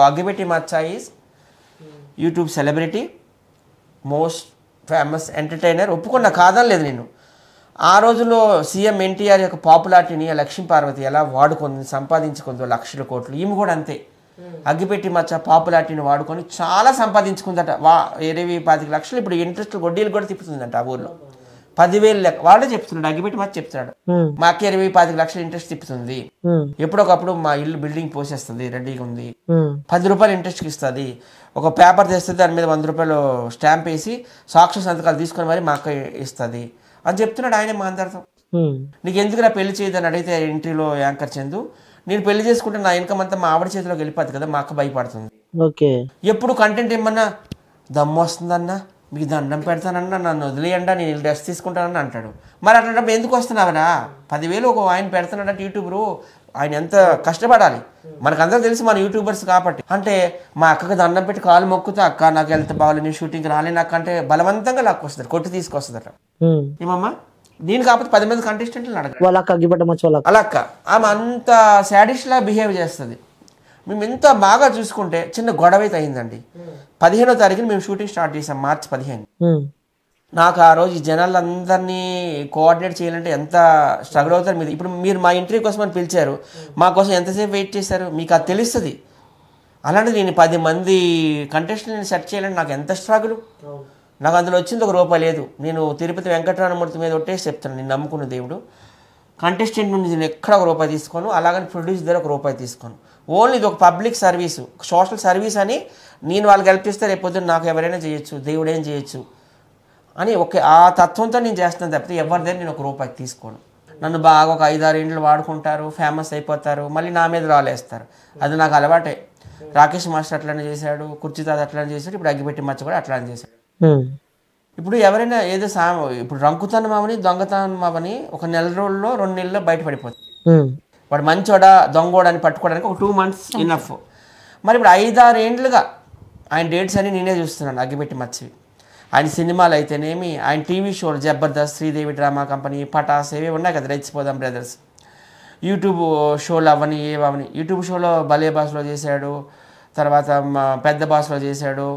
అగ్గిపెట్టి మచ్చా is YouTube celebrity, most famous entertainer. ఒప్పుకున్నా, కాదనలేదు నేను. ఆ రోజుల్లో సీఎం ఎన్టీఆర్ యొక్క పాపులారిటీని లక్ష్మీ పార్వతి ఎలా వాడుకుంది, సంపాదించుకుందో లక్షల కోట్లు. ఈమె కూడా అంతే. అగ్గిపెట్టి మచ్చ పాపులారిటీని వాడుకొని చాలా సంపాదించుకుందట. 20-25 లక్షలు ఇప్పుడు ఇంట్రెస్ట్ వడ్డీలు కూడా తిప్పుతుందంట ఆ ఊర్లో. 10,000 లెక్క వాడే చెప్తున్నాడు, అగ్గిపెట్టి మచ్చ చెప్తున్నాడు. మా అక్క 20-25 లక్షలు ఇంట్రెస్ట్ తిప్పుతుంది, ఎప్పుడొకప్పుడు మా ఇల్లు బిల్డింగ్ పోసేస్తుంది, రెడీగా ఉంది, 10 రూపాయలు ఇంట్రెస్ట్కి ఇస్తుంది, ఒక పేపర్ తెస్తుంది, దాని మీద 100 రూపాయలు స్టాంప్ వేసి సాక్షి సంతకాలు తీసుకొని మరి మా అక్క ఇస్తుంది అని చెప్తున్నాడు ఆయన మా అందరితో. నీకు ఎందుకు పెళ్లి చేయదని అడిగితే ఇంటర్వ్యూలో యాంకర్ చందు, నేను పెళ్లి చేసుకుంటే నా ఇన్కమ్ అంతా మా ఆవిడ చేతిలోకి వెళ్ళిపోద్ది కదా, మా అక్క భయపడుతుంది. ఎప్పుడు కంటెంట్ ఏమన్నా దమ్ము వస్తుందన్నా, మీకు దండం పెడతానన్నా, నన్ను వదిలేయండా, నేను డ్రెస్ తీసుకుంటానని అంటాడు. మరి అట్లాంటప్పుడు ఎందుకు వస్తున్నావురా? 10,000 ఒక ఆయన పెడుతున్నాడంటే యూట్యూబరు, ఆయన ఎంత కష్టపడాలి మనకందరూ తెలుసు, మన యూట్యూబర్స్ కాబట్టి. అంటే మా అక్కకి దండం పెట్టి కాలు మొక్కుతా, అక్క నాకు వెళ్తే బాగాలి, నేను షూటింగ్కి రాలే నాకు అంటే బలవంతంగా లాక్కు వస్తుంది, కొట్టి తీసుకొస్తుందట. ఏమమ్మా నేను కాకపోతే 10 మంది కంటెస్టెంట్లు అడగ అలా అక్క ఆమె అంత సాడిస్ట్ లా బిహేవ్ చేస్తుంది. మేము ఎంత బాగా చూసుకుంటే చిన్న గొడవ అయితే అయిందండి. 15వ తారీఖున మేము షూటింగ్ స్టార్ట్ చేసాం, మార్చి 15. నాకు ఆ రోజు జనాలందరినీ కోఆర్డినేట్ చేయాలంటే ఎంత స్ట్రగుల్ అవుతారు మీరు. ఇప్పుడు మీరు మా ఇంటర్వ్యూ కోసం అని పిలిచారు, మా కోసం ఎంతసేపు వెయిట్ చేశారు మీకు అది తెలుస్తుంది. అలాంటిది నేను 10 మంది కంటెస్టెంట్ని సెట్ చేయాలంటే నాకు ఎంత స్ట్రగుల్. నాకు అందులో వచ్చింది ₹1 లేదు. నేను తిరుపతి వెంకటరమణమూర్తి మీద ఒట్టేసి చెప్తాను, నేను నమ్ముకున్న దేవుడు. కంటెస్టెంట్ నుండి నేను ఎక్కడ ₹1 తీసుకోను, అలాగని ప్రొడ్యూస్ దగ్గర ₹1 తీసుకోను. ఓన్లీ ఇది ఒక పబ్లిక్ సర్వీసు, సోషల్ సర్వీస్ అని. నేను వాళ్ళకి హెల్ప్ చేస్తే రేపు పొద్దున్న నాకు ఎవరైనా చేయొచ్చు, దేవుడు ఏం చేయొచ్చు అని ఆ తత్వంతో నేను చేస్తున్నాను తప్పితే ఎవరి దగ్గర నేను ₹1 తీసుకోను. నన్ను బాగా ఒక 5-6 ఏళ్ళు వాడుకుంటారు, ఫేమస్ అయిపోతారు, మళ్ళీ నా మీద రాలేస్తారు. అది నాకు అలవాటే. రాకేష్ మాస్టర్ అట్లానే చేశాడు, కుర్చీతాత అట్లానే చేశాడు, ఇప్పుడు అగ్గిపెట్టి మచ్చ కూడా అట్లానే చేశాడు. ఇప్పుడు ఎవరైనా ఏదో ఇప్పుడు రంకుతనం అవని దొంగతనం అవని ఒక నెల రోజుల్లో 2 నెలల్లో బయటపడిపోతుంది. వాడు మంచోడా దొంగోడని పట్టుకోవడానికి ఒక 2 months ఇనఫ్. మరి ఇప్పుడు 5-6 ఏండ్లుగా ఆయన డేట్స్ అని నేనే చూస్తున్నాను అగ్గిపెట్టి మచ్చవి. ఆయన సినిమాలు అయితేనేమి, ఆయన టీవీ షోలు జబర్దస్త్, శ్రీదేవి డ్రామా కంపెనీ, పటాస్ ఏవి ఉన్నాయి కదా, రెచ్చిపోదాం బ్రదర్స్, యూట్యూబ్ షోలు అవని ఏవని. యూట్యూబ్ షోలో భలే బాస్లో చేశాడు, తర్వాత పెద్ద బాస్లో చేశాడు,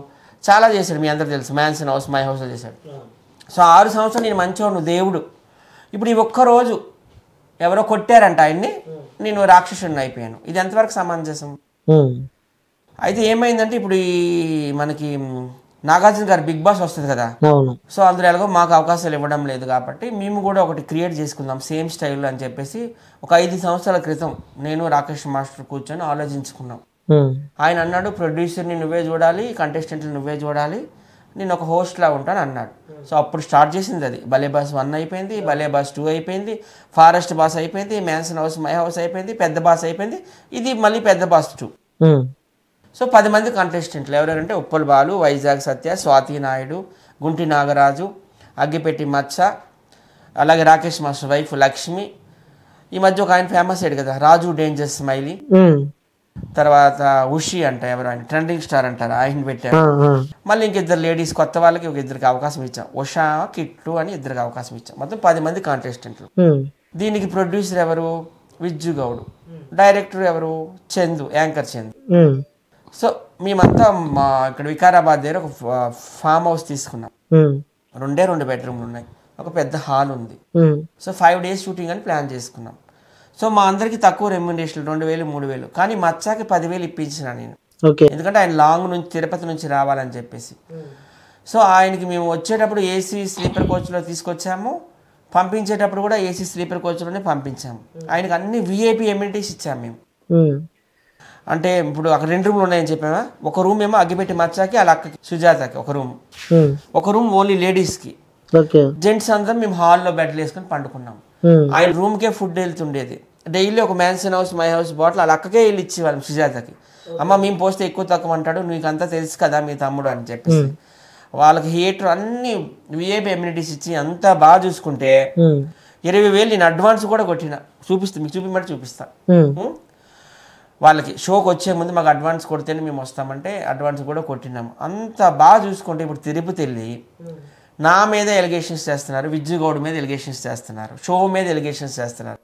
చాలా చేశాడు. మీ అందరూ తెలుసు, మ్యాన్సన్ హౌస్, మై హౌస్లో చేశాడు. సో 6 సంవత్సరాలు నేను మంచివాడు, దేవుడు. ఇప్పుడు ఈ ఒక్కరోజు ఎవరో కొట్టారంట ఆయన్ని, నేను రాక్షసుడిని అయిపోయాను. ఇది ఎంతవరకు సమంజసం? అయితే ఏమైందంటే ఇప్పుడు ఈ మనకి నాగార్జున గారు బిగ్ బాస్ వస్తుంది కదా, సో అందులో ఎలాగో మాకు అవకాశాలు ఇవ్వడం లేదు కాబట్టి మేము కూడా ఒకటి క్రియేట్ చేసుకుందాం సేమ్ స్టైల్ అని చెప్పేసి ఒక 5 సంవత్సరాల క్రితం నేను రాకేష్ మాస్టర్ కూర్చొని ఆలోచించుకున్నాం. ఆయన అన్నాడు, ప్రొడ్యూసర్ని నువ్వే చూడాలి, కంటెస్టెంట్లు నువ్వే చూడాలి, నేను ఒక హోస్ట్లా ఉంటాను అన్నాడు. సో అప్పుడు స్టార్ట్ చేసింది అది. భలే బాస్ 1 అయిపోయింది, భలే బాస్ 2 అయిపోయింది, ఫారెస్ట్ బాస్ అయిపోయింది, మ్యాన్సన్ హౌస్, మై హౌస్ అయిపోయింది, పెద్ద బాస్ అయిపోయింది, ఇది మళ్ళీ పెద్ద బాస్ 2. సో 10 మంది కంటెస్టెంట్లు ఎవరంటే ఉప్పల్ బాలు, వైజాగ్ సత్య, స్వాతి నాయుడు, గుంటి నాగరాజు, అగ్గిపెట్టి మచ్చ, అలాగే రాకేష్ మాస్టర్ వైఫ్ లక్ష్మి. ఈ మధ్య ఒక ఆయన ఫేమస్ అయ్యాడు కదా, రాజు డేంజర్ స్మైలీ, తర్వాత ఉషి అంట, ఎవరు ఆయన ట్రెండింగ్ స్టార్ అంటారు, ఆయన పెట్టారు. మళ్ళీ ఇంకిద్దరు లేడీస్ కొత్త వాళ్ళకి ఒక 2 అవకాశం ఇచ్చాం, ఉషా కిట్టు అని 2 అవకాశం ఇచ్చాం. మొత్తం 10 మంది కంటెస్టెంట్లు. దీనికి ప్రొడ్యూసర్ ఎవరు? విజ్జు గౌడ్. డైరెక్టర్ ఎవరు? చందు, యాంకర్ చందు. సో మేమంతా మా ఇక్కడ వికారాబాద్ దగ్గర ఒక ఫామ్ హౌస్ తీసుకున్నాం. 2 బెడ్రూమ్లు ఉన్నాయి, ఒక పెద్ద హాల్ ఉంది. సో 5 days షూటింగ్ అని ప్లాన్ చేసుకున్నాం. సో మా అందరికి తక్కువ రెమ్యునరేషన్ 2,000, 3,000, కానీ మచ్చాకి 10,000 ఇప్పించిన నేను, ఎందుకంటే ఆయన లాంగ్ నుంచి తిరుపతి నుంచి రావాలని చెప్పేసి. సో ఆయనకి మేము వచ్చేటప్పుడు ఏసీ స్లీపర్ కోచ్లో తీసుకొచ్చాము, పంపించేటప్పుడు కూడా ఏసీ స్లీపర్ కోచ్లోనే పంపించాము. ఆయనకి అన్ని విఐపి ఎమ్యూనిటీస్ ఇచ్చాము మేము. అంటే ఇప్పుడు అక్కడ 2 రూమ్లు ఉన్నాయని చెప్పామా, ఒక రూమ్ ఏమో అగ్గిపెట్టి మచ్చాకి, అలా అక్కకి సుజాతకి ఒక రూమ్ ఓన్లీ లేడీస్కి. జెంట్స్ అందరం మేము హాల్లో బెడ్లు వేసుకొని పండుకున్నాం. ఆయన రూమ్కే ఫుడ్ వెళ్తుండేది. డైలీ ఒక mansion house, my house bottle అలా అక్కకే వెళ్ళి ఇచ్చేవాళ్ళం సుజాతకి. అమ్మ మేము పోస్తే ఎక్కువ తక్కువ అంటాడు, నీకంతా తెలుసు కదా మీ తమ్ముడు అని చెప్పేసి. వాళ్ళకి హీటర్ అన్ని విఐపి ఎమ్యూనిటీస్ ఇచ్చి అంతా బాగా చూసుకుంటే 20,000 నేను అడ్వాన్స్ కూడా కొట్టిన. మీకు చూపిమంటే చూపిస్తా. వాళ్ళకి షోకి వచ్చే ముందు మాకు అడ్వాన్స్ కొడితేనే మేము వస్తామంటే అడ్వాన్స్ కూడా కొట్టినాము. అంత బాగా చూసుకుంటే ఇప్పుడు తిరుపతి వెళ్ళి నా మీద ఎలిగేషన్స్ చేస్తున్నారు, విజ్జు గౌడ్ మీద ఎలిగేషన్స్ చేస్తున్నారు, షో మీద ఎలిగేషన్స్ చేస్తున్నారు.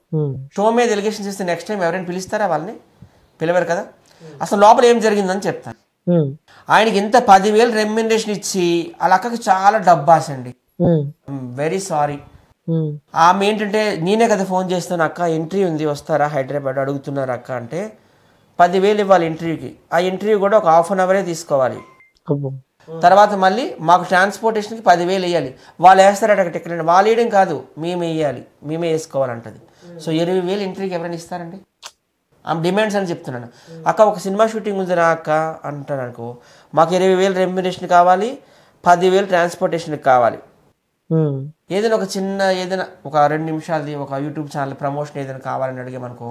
షో మీద ఎలిగేషన్స్ చేస్తే నెక్స్ట్ టైం ఎవరైనా పిలుస్తారా? వాళ్ళని పిలవరు కదా. అసలు లోపల ఏం జరిగిందని చెప్తాను. ఆయనకి ఇంత 10,000 రెమ్యునరేషన్ ఇచ్చి వాళ్ళ అక్కకి చాలా డబ్బు ఆశండి. Very sorry. ఆమె ఏంటంటే నేనే కదా ఫోన్ చేస్తాను, అక్క ఎంట్రీ ఉంది వస్తారా హైదరాబాద్ అడుగుతున్నారు అక్క అంటే 10,000 ఇవ్వాలి ఇంటర్వ్యూకి. ఆ ఇంటర్వ్యూ కూడా ఒక హాఫ్ అన్ అవరే తీసుకోవాలి. తర్వాత మళ్ళీ మాకు ట్రాన్స్పోర్టేషన్కి 10,000 వేయాలి. వాళ్ళు వేస్తారట టికెట్, వాళ్ళు వేయడం కాదు మేమే వేయాలి, మేమే వేసుకోవాలంటది. సో 20,000 ఇంటర్వ్యూకి ఎవరైనా ఇస్తారండి? ఆమె డిమాండ్స్ అని చెప్తున్నాను. అక్క ఒక సినిమా షూటింగ్ ఉందిరా అక్క అంటాను అనుకో, మాకు 20,000 రెమ్యునరేషన్ కావాలి, 10,000 ట్రాన్స్పోర్టేషన్కి కావాలి. ఏదైనా ఒక చిన్న ఏదైనా ఒక 2 నిమిషాలది ఒక యూట్యూబ్ ఛానల్ ప్రమోషన్ ఏదైనా కావాలని అడిగామనుకో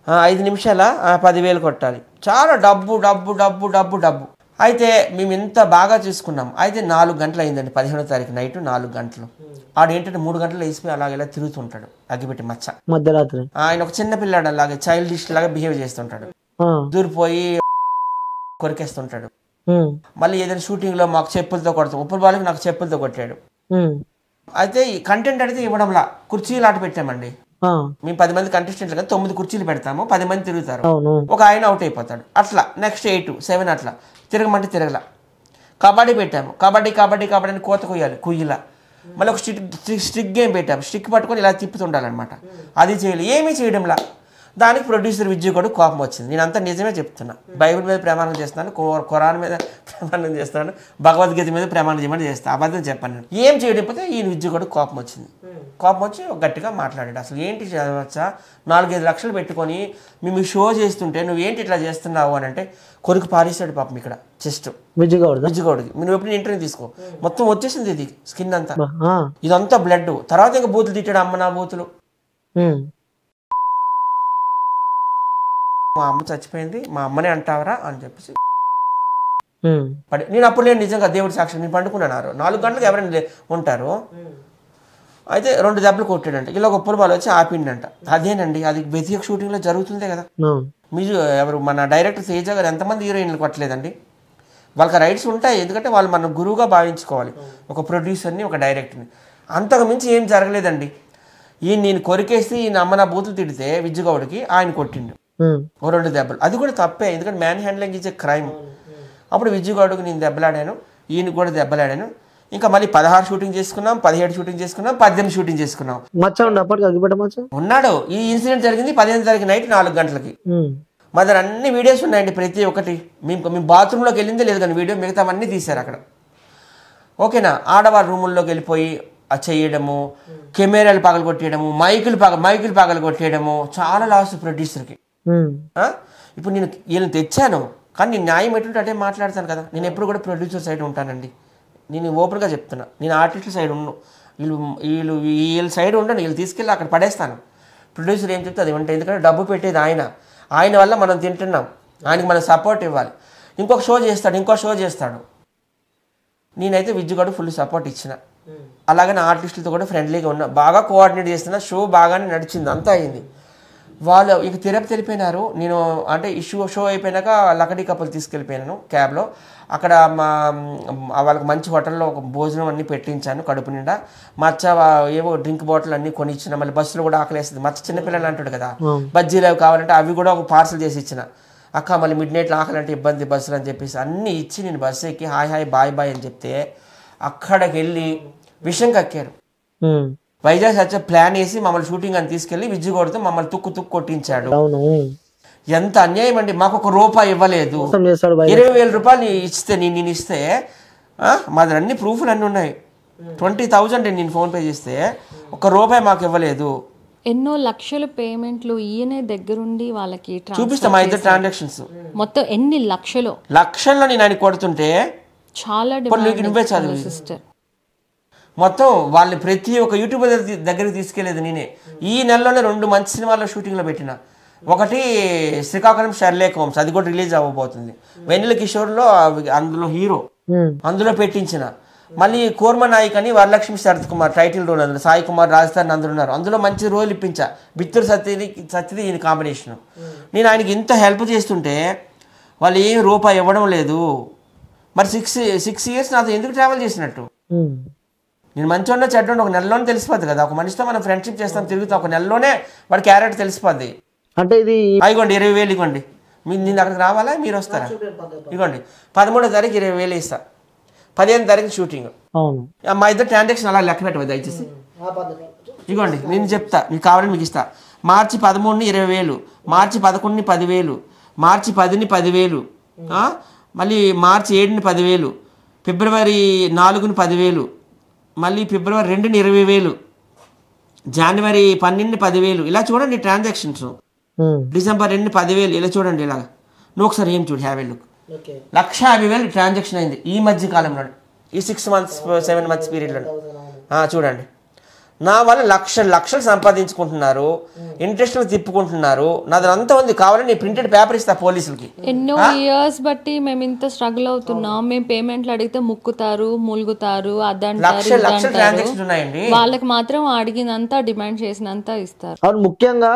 5 నిమిషాల 10,000 కొట్టాలి. చాలా డబ్బు డబ్బు డబ్బు డబ్బు డబ్బు. అయితే మేము ఎంత బాగా చూసుకున్నాం. అయితే 4 గంటలు అయిందండి 15వ తారీఖు నైట్ 4 గంటలు. ఆడేంటంటే 3 గంటలు వేసిపోయి అలాగేలా తిరుగుతుంటాడు అగ్గిపెట్టి మచ్చ మధ్యరాత్రి. ఆయన ఒక చిన్న పిల్లాడు అలాగే చైల్డిష్ లాగా బిహేవ్ చేస్తుంటాడు. దూరిపోయి కొరికేస్తుంటాడు. మళ్ళీ ఏదైనా షూటింగ్ లో మాకు చెప్పులతో కొడతాం. ఉప్పల బాలకి నాకు చెప్పులతో కొట్టాడు. అయితే ఈ కంటెంట్ అడిగితే ఇవ్వడంలా కుర్చీలు ఆట పెట్టామండి. మేము 10 మంది కంటెస్టెంట్లు కదా 9 కుర్చీలు పెడతాము, 10 మంది తిరుగుతారు. ఒక ఆయన అవుట్ అయిపోతాడు. అట్లా నెక్స్ట్ 8, 7 అట్లా తిరగమంటే తిరగల. కబడ్డీ పెట్టాము, కబడ్డీ కబడ్డీ కబడ్డీ అని కోత కుయ్యలా. మళ్ళీ ఒక స్టిక్ గేమ్ పెట్టాము, స్టిక్ పట్టుకొని ఇలా తిప్పుతుండాలన్నమాట. అది చేయలేదు, ఏమీ చేయడంలా. దానికి ప్రొడ్యూసర్ విజయ్ కూడా కోపం వచ్చింది. నేను అంతా నిజమే చెప్తున్నా. బైబిల్ మీద ప్రమాణం చేస్తున్నాను, ఖురాన్ మీద ప్రమాణం చేస్తున్నాను, భగవద్గీత మీద ప్రమాణం చేయమని చేస్తాను. అబద్ధం చెప్పాను నేను. ఏం చేయకపోతే ఈయన విజయ్ కూడా కోపం వచ్చింది. కోపం వచ్చి గట్టిగా మాట్లాడాడు. అసలు ఏంటి చదవచ్చా, 4-5 లక్షలు పెట్టుకొని మేము షో చేస్తుంటే నువ్వేంటి ఇట్లా చేస్తున్నావు అని అంటే కొరికి పారేస్తాడు పాపం. ఇక్కడ చెస్ట్ విజయగౌడ్కి నువ్వు ఎప్పుడు ఇంటర్వ్యూ తీసుకో, మొత్తం వచ్చేసింది ఇది స్కిన్ అంతా, ఇదంతా బ్లడ్. తర్వాత ఇంకా బూతులు తిట్టాడు, అమ్మ నా బూతులు. మా అమ్మ చచ్చిపోయింది, మా అమ్మనే అంటావరా అని చెప్పేసి నేను అప్పుడు నేను నిజంగా దేవుడి సాక్షి నేను పండుకున్నాను. 4 గంటలకు ఎవరైనా ఉంటారు. అయితే 2 దెబ్బలు కొట్టాడంట. ఇలా ఒక ఉప్పల బాలు వచ్చి ఆపిండంట. అదేనండి, అది వ్యతిరేక షూటింగ్ లో జరుగుతుందే కదా. మీరు ఎవరు మన డైరెక్టర్ తేజ గారు ఎంతమంది హీరోయిన్లు కొట్టలేదండి. వాళ్ళకి రైట్స్ ఉంటాయి, ఎందుకంటే వాళ్ళు మన గురువుగా భావించుకోవాలి ఒక ప్రొడ్యూసర్ని, ఒక డైరెక్టర్ని. అంతకు మించి ఏం జరగలేదండి. ఈయన నేను కొరికేసి ఈయన అమ్మ నా బూతులు తిడితే విజయగౌడ్కి ఆయన కొట్టిండు ఓ 2 దెబ్బలు. అది కూడా తప్పే, ఎందుకంటే మ్యాన్ హ్యాండ్లింగ్ ఇచ్చే క్రైమ్. అప్పుడు విజయగౌడ్కి నేను దెబ్బలాడాను, ఈయన కూడా దెబ్బలాడాను. ఇంకా మళ్ళీ 16 షూటింగ్ చేసుకున్నాం, 17 షూటింగ్ చేసుకున్నాం, 18 షూటింగ్ చేసుకున్నాం. ఉన్నాడు. ఈ ఇన్సిడెంట్ జరిగింది 15వ తారీఖు నైట్ 4 గంటలకి. మా దగ్గర అన్ని వీడియోస్ ఉన్నాయండి, ప్రతి ఒక్కటి. మేము బాత్రూంలోకి వెళ్ళిందే లేదు కానీ వీడియో మిగతావన్నీ తీశారు అక్కడ. ఓకేనా. ఆడవాళ్ళ రూముల్లోకి వెళ్ళిపోయి చేయడము, కెమెరాలు పగలగొట్టేయడము, మైకులు పగలగొట్టేయడము, చాలా లాస్ ప్రొడ్యూసర్కి. ఇప్పుడు నేను వీళ్ళని తెచ్చాను కానీ నేను న్యాయం ఎటువంటి అంటే మాట్లాడతాను కదా. నేను ఎప్పుడు కూడా ప్రొడ్యూసర్ సైడ్ ఉంటానండి. నేను ఓపెన్గా చెప్తున్నా, నేను ఆర్టిస్ట్ సైడ్ ఉన్నాను. వీళ్ళ సైడ్ ఉండను, వీళ్ళు తీసుకెళ్ళి అక్కడ పడేస్తాను. ప్రొడ్యూసర్ ఏం చెప్తే అది ఉంటాయి, ఎందుకంటే డబ్బు పెట్టేది ఆయన వల్ల మనం తింటున్నాం, ఆయనకి మనం సపోర్ట్ ఇవ్వాలి. ఇంకొక షో చేస్తాడు, నేనైతే విజయగౌడ్ ఫుల్ సపోర్ట్ ఇచ్చిన. అలాగే నా ఆర్టిస్టులతో కూడా ఫ్రెండ్లీగా ఉన్నా, బాగా కోఆర్డినేట్ చేస్తున్నా. షో బాగానే నడిచింది, అంతా అయింది. వాళ్ళు ఇక తిరుపతి వెళ్ళిపోయినారు. నేను అంటే ఈ షో అయిపోయినాక లకడీ కప్పులు తీసుకెళ్ళిపోయినాను క్యాబ్లో. అక్కడ వాళ్ళకి మంచి హోటల్లో ఒక భోజనం అన్నీ పెట్టించాను కడుపు నిండా. మచ్చ ఏవో డ్రింక్ బాటిల్ అన్నీ కొనిచ్చిన. మళ్ళీ బస్సులో కూడా ఆకలేస్తుంది. మచ్చ చిన్నపిల్లలు అంటాడు కదా, బజ్జీలు అవి కావాలంటే అవి కూడా ఒక పార్సల్ చేసి ఇచ్చిన. అక్క మళ్ళీ మిడ్ నైట్లో ఆకలంటే ఇబ్బంది బస్సులు అని చెప్పేసి అన్నీ ఇచ్చి నేను బస్సు ఎక్కి హాయ్ బాయ్ అని చెప్తే అక్కడికి వెళ్ళి విషయం కక్కారు. వైజాగ్ వచ్చే ప్లాన్ వేసి మమ్మల్ని షూటింగ్ అని తీసుకెళ్లి విజయగౌడ్తో మమ్మల్ని తుక్కు కొట్టించాడు. ఎంత అన్యాయం అండి. మాకు ₹1 ఇవ్వలేదు. 20,000 రూపాయలు ఇస్తే నేను ఇస్తే మా దగ్గర అన్ని ప్రూఫ్లు అన్నీ ఉన్నాయి. 20,000 నేను ఫోన్పే చేస్తే ₹1 మాకు ఇవ్వలేదు. ఎన్నో లక్షల పేమెంట్లు ఈయనే దగ్గరుండి వాళ్ళకి చూపిస్తా మా ఇద్దరు ట్రాన్సాక్షన్స్. మొత్తం ఎన్ని లక్షల్లో నేను ఆయన కొడుతుంటే చాలా నువ్వే చదువు సిస్టర్. మొత్తం వాళ్ళు ప్రతి ఒక్క యూట్యూబర్ దగ్గరికి తీసుకెళ్లేదు నేనే. ఈ నెలలోనే 2 మంచి సినిమాల్లో షూటింగ్లో పెట్టిన. ఒకటి శ్రీకాకుళం షర్లేక్ హోమ్స్, అది కూడా రిలీజ్ అవ్వబోతుంది. వెన్నెల కిషోర్లో అందులో హీరో, అందులో పెట్టించిన. మళ్ళీ కోర్మ నాయక్ అని వరలక్ష్మి శరత్ కుమార్ టైటిల్ రోల్, అందులో సాయి కుమార్ రాజస్థాన్ అందరూ ఉన్నారు. అందులో మంచి రోల్ ఇప్పించా. బిత్తూరు సత్యది ఈయన కాంబినేషన్. నేను ఆయనకి ఇంత హెల్ప్ చేస్తుంటే వాళ్ళు ఏం ₹1 ఇవ్వడం లేదు. మరి 6 years నాతో ఎందుకు ట్రావెల్ చేసినట్టు? నేను మంచిగా చెడ్డ ఒక నెలలోనే తెలిసిపోద్ది కదా. ఒక మనిషితో మనం ఫ్రెండ్షిప్ చేస్తాం, తిరుగుతాం, ఒక నెలలోనే వాడి క్యారెక్టర్ తెలిసిపోద్ది. అంటే ఇది అయిగోండి 20,000 ఇవ్వండి, నేను అక్కడికి రావాలా మీరు వస్తారా? ఇవ్వండి 13వ తారీఖు 20,000 ఇస్తా, 15వ తారీఖు షూటింగ్. అవును, మా ఇద్దరు ట్రాన్సాక్షన్ అలా లెక్క పెట్టవద్దు దయచేసి. ఇవ్వండి నేను చెప్తా, మీకు కావాలని మీకు ఇస్తా. మార్చి 13ని 20,000, మార్చి 11ని 10,000, మార్చి 10ని 10,000, మళ్ళీ మార్చి 7ని 10,000, ఫిబ్రవరి 4ని 10,000, మళ్ళీ ఫిబ్రవరి 2ని 20,000, జనవరి 12ని 10,000. ఇలా చూడండి ట్రాన్సాక్షన్స్. డిసెంబర్ 2ని 10,000. ఇలా చూడండి ఇలాగ. నువ్వు ఒకసారి ఏం చూడు, 50,000 150,000 ట్రాన్సాక్షన్ అయింది ఈ మధ్య కాలంలో, ఈ 6 months 7 months పీరియడ్లో. చూడండి, నా వల్ల లక్షలు సంపాదించుకుంటున్నారు, ఇంట్రెస్ట్లు తిప్పుకుంటున్నారు. నాది అంతా ఉంది, కావాలని ప్రింటెడ్ పేపర్ ఇస్తా పోలీసులకి. ఎన్నో ఇయర్స్ బట్టి మేము ఇంత స్ట్రగుల్ అవుతున్నాం. మేము పేమెంట్లు అడిగితే ముక్కుతారు, మూలుగుతారు, లక్షలు అదంటారు. ట్రాన్సాక్షన్ ఉన్నాయండి. వాళ్ళకి మాత్రం అడిగినంత డిమాండ్ చేసినంత ఇస్తారు. అవును, ముఖ్యంగా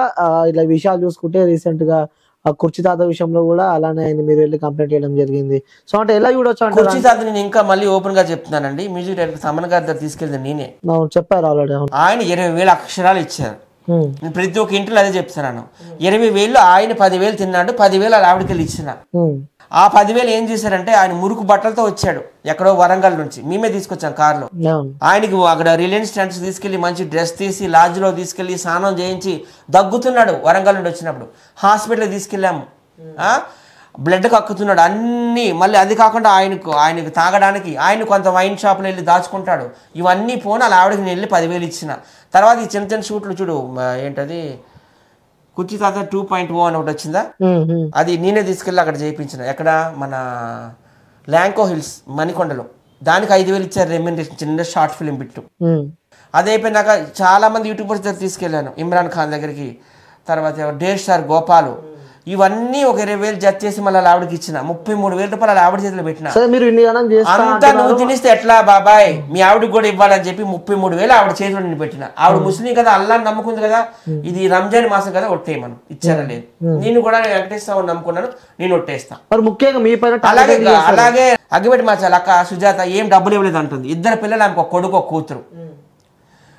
ఇలా విషయాలు చూసుకుంటే రీసెంట్ గా ఆ కుర్చీ తాత విషయంలో కూడా అలానే మీరు వెళ్ళి కంప్లైంట్ చేయడం జరిగింది. సో అంటే ఎలా చూడొచ్చు అంటే కుర్చీ తాత నేను ఇంకా మళ్ళీ ఓపెన్ గా చెప్తున్నానండి, మ్యూజిక్ డైరెక్టర్ సమన్ గారి దగ్గర తీసుకెళ్తే నేనే. చెప్పారు ఆల్రెడీ. ఆయన 20,000 అక్షరాలు ఇచ్చారు. నేను ప్రతి ఒక్క ఇంట్లో అదే చెప్తున్నాను. 20,000 ఆయన 10,000 తిన్నాడు, 10,000 అలా ఆవిడకి వెళ్ళి ఇచ్చిన. ఆ 10,000 ఏం చేశారంటే, ఆయన మురుకు బట్టలతో వచ్చాడు ఎక్కడో వరంగల్ నుంచి, మేమే తీసుకొచ్చాం కార్లో. ఆయనకి అక్కడ రిలయన్స్ ట్రెండ్స్ తీసుకెళ్లి మంచి డ్రెస్ తీసి లాడ్జ్లో తీసుకెళ్లి స్నానం చేయించి దగ్గుతున్నాడు. వరంగల్ నుండి వచ్చినప్పుడు హాస్పిటల్కి తీసుకెళ్ళాము. బ్లడ్ కక్కుతున్నాడు అన్నీ. మళ్ళీ అది కాకుండా ఆయనకు తాగడానికి ఆయన కొంత వైన్ షాప్లో వెళ్ళి దాచుకుంటాడు. ఇవన్నీ పోను అలా ఆవిడకి నేను వెళ్ళి 10,000 ఇచ్చిన. తర్వాత ఈ చిన్న చిన్న షూట్లు చూడు, ఏంటది కుర్చీ తాత 2.0 అని ఒకటి వచ్చిందా, అది నేనే తీసుకెళ్ళి అక్కడ చేయించిన. ఎక్కడ మన ల్యాంకో హిల్స్ మణికొండలో. దానికి 5,000 ఇచ్చారు రెమ్యూనరేషన్, చిన్న షార్ట్ ఫిలిం బిట్టు. అది అయిపోయినాక చాలా మంది యూట్యూబర్స్ దగ్గర తీసుకెళ్ళాను, ఇమ్రాన్ ఖాన్ దగ్గరికి, తర్వాత డేర్ స్టార్ గోపాలు. ఇవన్నీ ఒక 20,000 జత చేసి మళ్ళీ ఆవిడకి ఇచ్చిన. 33,000 రూపాయలు ఆవిడ చేతిలో పెట్టిన. అంతా నువ్వు తినిస్తే ఎట్లా బాబాయ్, మీ ఆవిడకి కూడా ఇవ్వాలని చెప్పి 33,000 ఆవిడ చేతిలో నేను పెట్టిన. ఆవిడ ముస్లిం కదా, అల్లాని నమ్ముకుంది కదా, ఇది రంజాన్ మాసం కదా, ఒట్టేయమను. ఇచ్చారా లేదు, నేను కూడా వెంకటేశ్వర నమ్ముకున్నాను, నేను ఒట్టేస్తా. అలాగే అగ్గిపెట్టి మార్చాలి అక్క సుజాత ఏం డబ్బులు ఇవ్వలేదు అంటుంది. 2 పిల్లలు, ఆమెకు ఒక కొడుకు ఒక కూతురు.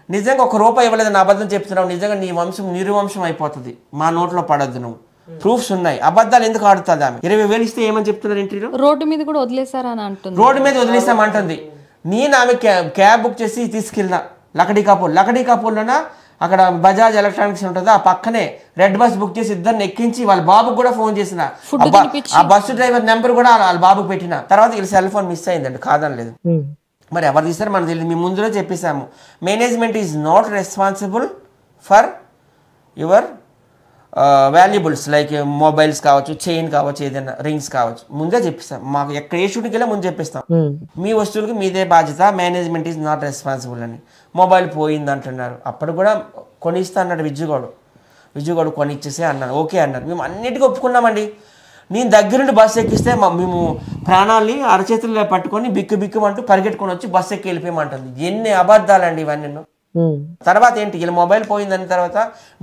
నిజంగా 1 రూపాయి ఇవ్వలేదు, నా అబద్ధం చెప్తున్నావు, నిజంగా నీ వంశం నిర్వంశం అయిపోతుంది, మా నోట్లో పడద్దు. నువ్వు ప్రూఫ్స్ ఉన్నాయి, అబద్ధాలు ఎందుకు ఆడుతుంది ఆమె. 20,000 ఇస్తే ఏమని చెప్తున్నారు ఇంటర్వ్యూలో, రోడ్డు మీద కూడా వదిలేసారని అంటుంది. రోడ్డు మీద వదిలేసామంటుంది. నేను ఆమె క్యాబ్ బుక్ చేసి తీసుకెళ్ళిన లకడీ కపూర్లోన, అక్కడ బజాజ్ ఎలక్ట్రానిక్స్ ఉంటుంది, ఆ పక్కనే రెడ్ బస్ బుక్ చేసి 2 ఎక్కించి వాళ్ళ బాబుకు కూడా ఫోన్ చేసిన. ఆ బస్సు డ్రైవర్ నెంబర్ కూడా వాళ్ళ బాబుకు పెట్టిన. తర్వాత వీళ్ళ సెల్ ఫోన్ మిస్ అయిందండి, కాదనలేదు. మరి ఎవరు తీస్తారు మనకు తెలియదు, మేము ముందులో చెప్పేసాము. Management is not responsible for your valuables like mobiles కావచ్చు, చైన్ కావచ్చు, ఏదైనా రింగ్స్ కావచ్చు. ముందే చెప్పిస్తాం, మాకు ఎక్కడ ఏ షూటింగ్కి వెళ్ళా ముందు చెప్పిస్తాం, మీ వస్తువులకి మీదే బాధ్యత, మేనేజ్మెంట్ ఈజ్ నాట్ రెస్పాన్సిబుల్ అని. మొబైల్ పోయింది అంటున్నారు, అప్పుడు కూడా కొనిస్తా అన్నాడు విజయగౌడ్ కొనిచ్చేసే అన్నాడు. ఓకే అన్నారు, మేము అన్నిటికీ ఒప్పుకున్నామండి. నేను దగ్గరుండి బస్సు ఎక్కిస్తే మేము ప్రాణాలని అరచేతుల్లో పట్టుకొని బిక్కుమంటూ పరిగెట్టుకొని వచ్చి బస్సు ఎక్కి వెళ్ళిపోయమంటుంది. ఎన్ని అబద్ధాలండి ఇవన్నీ. తర్వాత ఏంటి, ఇలా మొబైల్ పోయిందని తర్వాత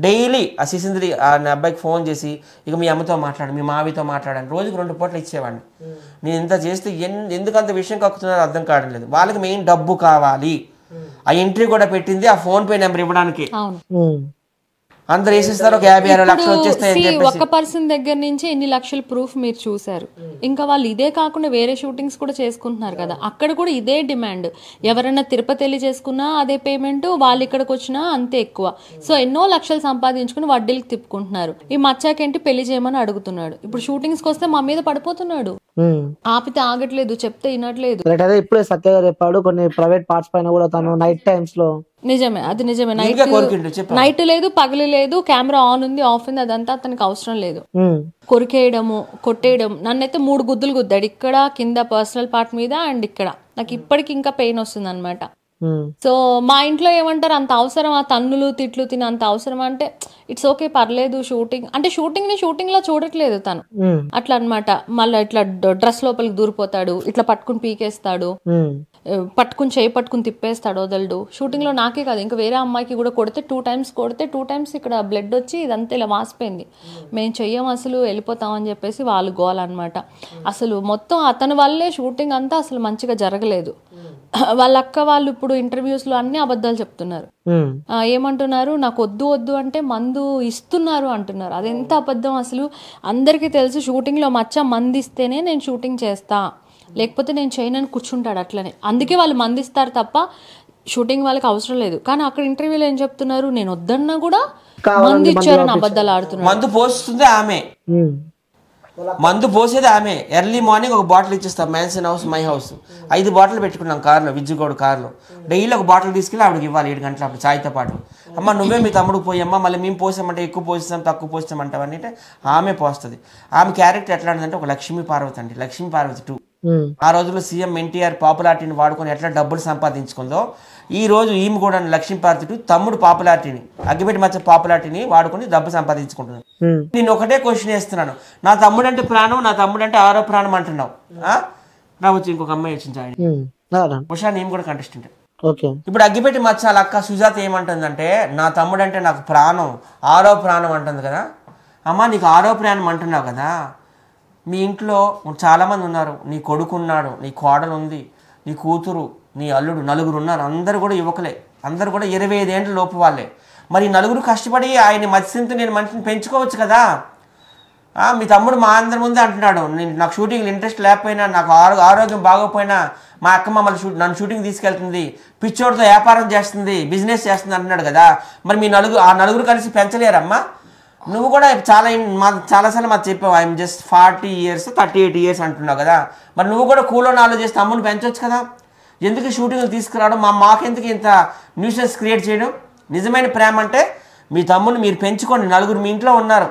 డైలీ ఆ సిసింద్రి ఆ అబ్బాయికి ఫోన్ చేసి, ఇక మీ అమ్మతో మాట్లాడు, మీ మావితో మాట్లాడాను, రోజుకి 2 పూటలు ఇచ్చేవాడిని. నేను ఇంత చేస్తే ఎందుకంత విషయం కక్కుతున్నారో అర్థం కావడం లేదు. వాళ్ళకి మెయిన్ డబ్బు కావాలి. ఆ ఎంట్రీ కూడా పెట్టింది ఆ ఫోన్ పే నెంబర్ ఇవ్వడానికి. అందరు వేసేస్తారు, ఒక 56 లక్షలు వచ్చేస్తాయి. ఒక పర్సన్ దగ్గర నుంచి ఎన్ని లక్షల ప్రూఫ్ మీరు చూసారు. ఇంకా వాళ్ళు ఇదే కాకుండా వేరే షూటింగ్స్ కూడా చేసుకుంటున్నారు కదా, అక్కడ కూడా ఇదే డిమాండ్. ఎవరైనా తిరుపతి వెళ్ళి చేసుకున్నా అదే పేమెంట్, వాళ్ళు ఇక్కడికి వచ్చినా అంతే ఎక్కువ. సో ఎన్నో లక్షలు సంపాదించుకుని వడ్డీలకు తిప్పుకుంటున్నారు. ఈ మచ్చాకేంటి పెళ్లి చేయమని అడుగుతున్నాడు. ఇప్పుడు షూటింగ్స్ కి వస్తే మా మీద పడిపోతున్నాడు. ఆపితే ఆగట్లేదు, చెప్తే వినట్లేదు. ఇప్పుడే సత్య గారు చెప్పాడు, కొన్ని ప్రైవేట్ పార్ట్స్ పైన కూడా తను నైట్ టైమ్స్ లో. నిజమే, అది నిజమే. నైట్ లేదు, పగలు లేదు, కెమెరా ఆన్ ఉంది, ఆఫ్ ఉంది, అదంతా అతనికి అవసరం లేదు. కొరికేయడము, కొట్టేయడం. నన్నైతే 3 గుద్దులు గుద్దాడు, ఇక్కడ కింద పర్సనల్ పార్ట్ మీద అండ్ ఇక్కడ. నాకు ఇప్పటికి ఇంకా పెయిన్ వస్తుంది అనమాట. సో మా ఇంట్లో ఏమంటారు, అంత అవసరం ఆ తన్నులు తిట్లు తిని అంత అవసరం అంటే, ఇట్స్ ఓకే పర్లేదు. షూటింగ్ అంటే షూటింగ్ లా చూడట్లేదు తను, అట్లా అనమాట. మళ్ళీ ఇట్లా డ్రెస్ లోపలికి దూరిపోతాడు, ఇట్లా పట్టుకుని పీకేస్తాడు, చేయి పట్టుకుని తిప్పేస్తాడు, వదలడు. షూటింగ్ లో నాకే కాదు, ఇంకా వేరే అమ్మాయికి కూడా కొడితే 2 times కొడితే 2 times ఇక్కడ బ్లడ్ వచ్చి ఇదంతా ఇలా వాసిపోయింది. మేము చెయ్యం అసలు, వెళ్ళిపోతామని చెప్పేసి వాళ్ళు గోల్ అనమాట. అసలు మొత్తం అతని వల్లే షూటింగ్ అంతా అసలు మంచిగా జరగలేదు. వాళ్ళ అక్క వాళ్ళు ఇప్పుడు ఇంటర్వ్యూస్లో అన్ని అబద్ధాలు చెప్తున్నారు. ఏమంటున్నారు, నాకు వద్దు వద్దు అంటే మందు ఇస్తున్నారు అంటున్నారు. అది ఎంత అబద్ధం అసలు. అందరికీ తెలుసు షూటింగ్లో మచ్చ మందు ఇస్తేనే నేను షూటింగ్ చేస్తా, లేకపోతే నేను చేయనని కూర్చుంటాడు అట్లనే. అందుకే వాళ్ళు మందు ఇస్తారు తప్ప షూటింగ్ వాళ్ళకి అవసరం లేదు. కానీ అక్కడ ఇంటర్వ్యూలో ఏం చెప్తున్నారు, నేను వద్దన్నా కూడా మందు ఇచ్చారని అబద్ధాలు ఆడుతున్నారు. మందు పోస్తుంది ఆమె, మందు పోసేది ఆమె. ఎర్లీ మార్నింగ్ ఒక బాటిల్ ఇచ్చేస్తాం, mansion house my house 5 bottle పెట్టుకున్నాం కార్లో, విజ్జుగోడు కార్లో. డైలీ ఒక బాటిల్ తీసుకెళ్ళి ఆవిడకి ఇవ్వాలి 7 గంటల అప్పుడు చాయ్తో పాటు. అమ్మ నువ్వే మీ తమ్ముడు పోయమ్మా, మళ్ళీ మేము పోసామంటే ఎక్కువ పోస్తాం తక్కువ పోస్తామంటావని అంటే ఆమె పోస్తుంది. ఆమె క్యారెక్టర్ ఎట్లా అంటే ఒక లక్ష్మీ పార్వతి అండి, లక్ష్మీ పార్వతి 2. ఆ రోజుల్లో సీఎం ఎన్టీఆర్ పాపులారిటీని వాడుకొని ఎట్లా డబ్బులు సంపాదించుకుందో, ఈ రోజు ఈమె కూడా లక్ష్మీ పార్వతి 2 తమ్ముడు పాపులారిటీని, అగ్గిపెట్టి మచ్చ పాపులారిటీని వాడుకొని డబ్బు సంపాదించుకుంటున్నాను. నేను ఒకటే క్వశ్చన్ వేస్తున్నాను, నా తమ్ముడు అంటే ప్రాణం, నా తమ్ముడు అంటే 6వ ప్రాణం అంటున్నావు. నా వచ్చి ఇంకొక అమ్మాయి వచ్చింది ఉషా, నేను కూడా కంటెస్టెంట్. ఇప్పుడు అగ్గిపెట్టి మచ్చ అక్క సుజాత ఏమంటుందంటే, నా తమ్ముడు అంటే నాకు ప్రాణం, 6వ ప్రాణం అంటుంది కదా. అమ్మ నీకు 6వ ప్రాణం అంటున్నావు కదా, మీ ఇంట్లో చాలామంది ఉన్నారు, నీ కొడుకు ఉన్నాడు, నీ కోడలు ఉంది, నీ కూతురు, నీ అల్లుడు, 4 ఉన్నారు. అందరు కూడా యువకులే, అందరు కూడా 25 ఏళ్ళ లోపు వాళ్ళే. మరి 4 కష్టపడి ఆయన మత్స్యంతో నేను మనిషిని పెంచుకోవచ్చు కదా. మీ తమ్ముడు మా అందరి ముందే అంటున్నాడు, నాకు షూటింగ్లో ఇంట్రెస్ట్ లేకపోయినా, నాకు ఆరోగ్యం బాగోపోయినా మా అక్క మమ్మల్ని నన్ను షూటింగ్ తీసుకెళ్తుంది, పిచ్చోడితో వ్యాపారం చేస్తుంది, బిజినెస్ చేస్తుంది అంటున్నాడు కదా. మరి మీ 4 కలిసి పెంచలేరమ్మా? నువ్వు కూడా చాలాసార్లు మాకు చెప్పావు, ఐఎమ్ జస్ట్ 40 years 38 years అంటున్నావు కదా. మరి నువ్వు కూడా కూలో నాలుగు చేసి తమ్ముని పెంచవచ్చు కదా. ఎందుకు షూటింగ్లు తీసుకురావడం, మాకెందుకు ఇంత న్యూసెన్స్ క్రియేట్ చేయడం? నిజమైన ప్రేమ అంటే మీ తమ్ముని మీరు పెంచుకోండి. 4 మీ ఇంట్లో ఉన్నారు,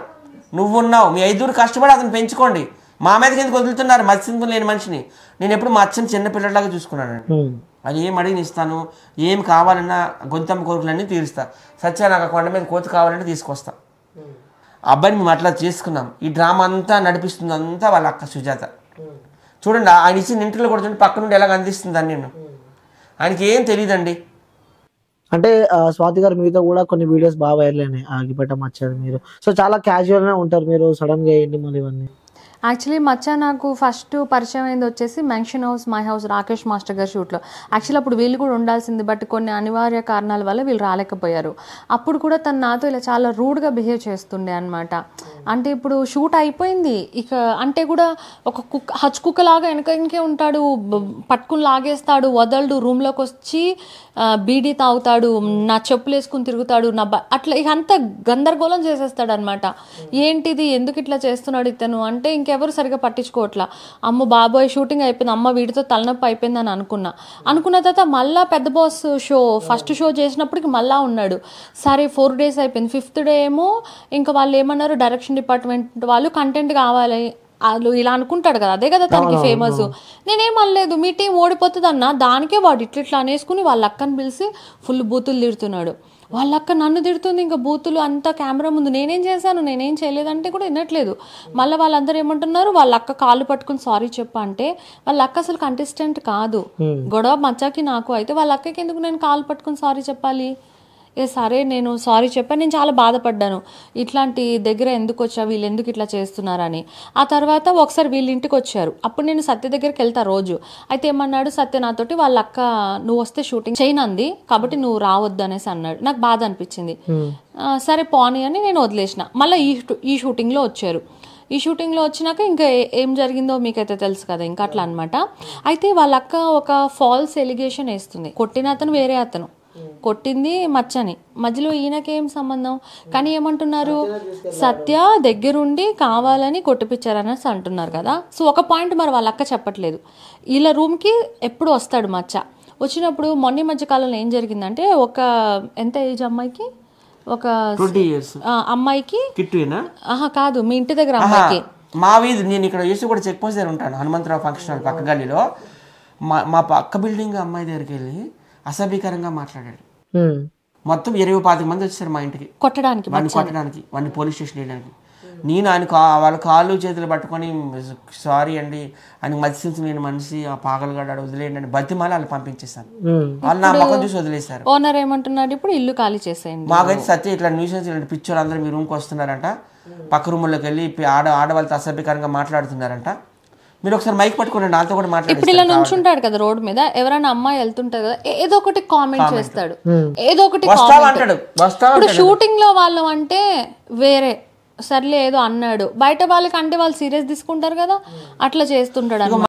నువ్వు ఉన్నావు, మీ 5 కష్టపడి అతను పెంచుకోండి. మా మీదకి ఎందుకు వదులుతున్నారు మత్స్యంతో లేని మనిషిని? నేను ఎప్పుడు మా అచ్చని చిన్న పిల్లలాగా చూసుకున్నాను. అది ఏం అడిగి ఇస్తాను, ఏం కావాలన్నా గొంతమ్మ కోరికలన్నీ తీరుస్తా. సత్య నాకు కొండ మీద కోతి కావాలంటే తీసుకొస్తా. అబ్బాయిని మేము అట్లా చేసుకున్నాం. ఈ డ్రామా అంతా నడిపిస్తుంది అంతా వాళ్ళ అక్క సుజాత. చూడండి ఆయన ఇచ్చిన ఇంటర్వ్యూలో కూడా చూడండి, పక్క నుండి ఎలాగ అందిస్తుంది అని. నేను ఆయనకి ఏం తెలియదండి. అంటే స్వాతి గారు మీతో కూడా కొన్ని వీడియోస్ బాగా వైరల్ అయినాయి, ఆగిపెట్ట మచ్చది మీరు. సో చాలా క్యాజువల్గా ఉంటారు మీరు, సడన్గా ఏంటి మళ్ళీ ఇవన్నీ? యాక్చువల్లీ మచ్చ నాకు ఫస్ట్ పరిచయం అయింది వచ్చేసి mansion house my house Rakesh master గారి షూట్లో. యాక్చువల్లీ అప్పుడు వీళ్ళు కూడా ఉండాల్సింది, బట్ కొన్ని అనివార్య కారణాల వల్ల వీళ్ళు రాలేకపోయారు. అప్పుడు కూడా తను నాతో ఇలా చాలా రూడ్గా బిహేవ్ చేస్తుండే అనమాట. అంటే ఇప్పుడు షూట్ అయిపోయింది ఇక అంటే కూడా ఒక హచ్ కుక్కలాగా వెనకే ఉంటాడు, పట్టుకుని లాగేస్తాడు, వదలడు, రూమ్లోకి వచ్చి బీడీ తాగుతాడు, నా చెప్పులు వేసుకుని తిరుగుతాడు, అట్లా ఇక అంతా గందరగోళం చేసేస్తాడు అనమాట. ఏంటిది, ఎందుకు ఇట్లా చేస్తున్నాడు ఇతను అంటే ఇంకెవరు సరిగా పట్టించుకోవట్లా. అమ్మ బాబోయ్ షూటింగ్ అయిపోయింది, అమ్మ వీడితో తలనొప్పి అయిపోయింది అని అనుకున్న తర్వాత మళ్ళీ పెద్ద బాస్ షో ఫస్ట్ షో చేసినప్పటికి మళ్ళీ ఉన్నాడు. సరే 4 days అయిపోయింది, 5th day ఏమో ఇంకా వాళ్ళు ఏమన్నారు, డైరెక్షన్ డిపార్ట్మెంట్ వాళ్ళు కంటెంట్ కావాలి వాళ్ళు ఇలా అనుకుంటాడు కదా, అదే కదా తనకి ఫేమస్. నేనేం అనలేదు, మీ టీం ఓడిపోతుంది అన్న, దానికే వాడు ఇట్లా అనేసుకుని వాళ్ళ అక్కని పిలిచి ఫుల్ బూతులు తిడుతున్నాడు. వాళ్ళ అక్క నన్ను తిడుతుంది, ఇంకా బూతులు అంతా కెమెరా ముందు. నేనేం చేశాను, నేనేం చేయలేదంటే కూడా వినట్లేదు. మళ్ళీ వాళ్ళందరూ ఏమంటున్నారు, వాళ్ళ అక్క కాళ్ళు పట్టుకుని సారీ చెప్పా అంటే వాళ్ళ అక్క అసలు కంటెస్టెంట్ కాదు. గొడవ మచ్చాకి నాకు అయితే వాళ్ళ అక్కకి ఎందుకు నేను కాళ్ళు పట్టుకుని సారీ చెప్పాలి? సరే నేను సారీ చెప్పాను, నేను చాలా బాధపడ్డాను, ఇట్లాంటి దగ్గర ఎందుకు వచ్చా, వీళ్ళు ఎందుకు ఇట్లా చేస్తున్నారని. ఆ తర్వాత ఒకసారి వీళ్ళ ఇంటికి వచ్చారు, అప్పుడు నేను సత్య దగ్గరికి వెళ్తా రోజు. అయితే ఏమన్నాడు సత్య నాతోటి, వాళ్ళ అక్క నువ్వు వస్తే షూటింగ్ చేయనంది కాబట్టి నువ్వు రావద్దు అనేసి అన్నాడు. నాకు బాధ అనిపించింది. సరే పోనీ అని నేను వదిలేసిన. మళ్ళీ ఈ షూటింగ్లో వచ్చారు. ఈ షూటింగ్లో వచ్చినాక ఇంకా ఏం జరిగిందో మీకైతే తెలుసు కదా, ఇంకా అట్లా అనమాట. అయితే వాళ్ళ అక్క ఒక ఫాల్స్ ఎలిగేషన్ వేస్తుంది, కొట్టిన అతను వేరే అతను, కొట్టింది మచ్చని, మధ్యలో ఈయనకేం సంబంధం? కానీ ఏమంటున్నారు, సత్య దగ్గరుండి కావాలని కొట్టిపించారనేసి అంటున్నారు కదా. సో ఒక పాయింట్ మరి వాళ్ళ అక్క చెప్పట్లేదు. వీళ్ళ రూమ్కి ఎప్పుడు వస్తాడు మచ్చ. వచ్చినప్పుడు మొన్న మధ్య కాలంలో ఏం జరిగిందంటే, ఒక ఎంత ఏజ్ అమ్మాయికి, ఒక 20 years అమ్మాయికి కాదు, మీ ఇంటి దగ్గర అమ్మాయికి, మా వీధి నేను ఇక్కడ చేసి కూడా చెక్ పోస్ట్ దగ్గర ఉంటాను, హనుమంతరావు ఫంక్షన్ హాల్ పక్క గల్లీలో. మా పక్క బిల్డింగ్ అమ్మాయి దగ్గరికి వెళ్ళి అసభ్యకరంగా మాట్లాడాడు. మొత్తం 20-25 మంది వచ్చారు మా ఇంటికి కొట్టడానికి, వాడిని పోలీస్ స్టేషన్ వెళ్ళడానికి. నేను వాళ్ళ కాళ్ళు చేతులు పట్టుకొని సారీ అండి, ఆయనకు మత్స్యం లేని మనిషి, ఆ పాగలగాడు వదిలేయండి అని బతిమాలి వాళ్ళు పంపించేస్తాను. వాళ్ళు నా మొక్కలు చూసి వదిలేశారు. ఓనర్ ఏమంటున్నాడు, ఇప్పుడు ఇల్లు ఖాళీ చేసేయండి. మాకైతే సత్య ఇట్లా న్యూసెన్స్ ఇలాంటి పిచ్చోళ్ళు అందరూ మీ రూమ్కి వస్తున్నారంట, పక్క రూముల్లోకి వెళ్ళి ఆడవాళ్ళతో అసభ్యకరంగా మాట్లాడుతున్నారంట. మీరు ఒకసారి మైక్ పట్టుకోండి, నాతో కూడా ఇప్పుడు ఇలా మాట్లాడి నుంచుంటాడు కదా రోడ్ మీద, ఎవరైనా అమ్మాయి వెళ్తుంటది కదా, ఏదో ఒకటి కామెంట్ చేస్తాడు, ఏదో ఒకటి వస్తావా అంటాడు, వస్తావా ఇప్పుడు షూటింగ్ లో వాళ్ళు అంటే వేరే, సర్లే ఏదో అన్నాడు, బయట వాళ్ళకి అంటే వాళ్ళు సీరియస్ తీసుకుంటారు కదా, అట్లా చేస్తుంటాడు.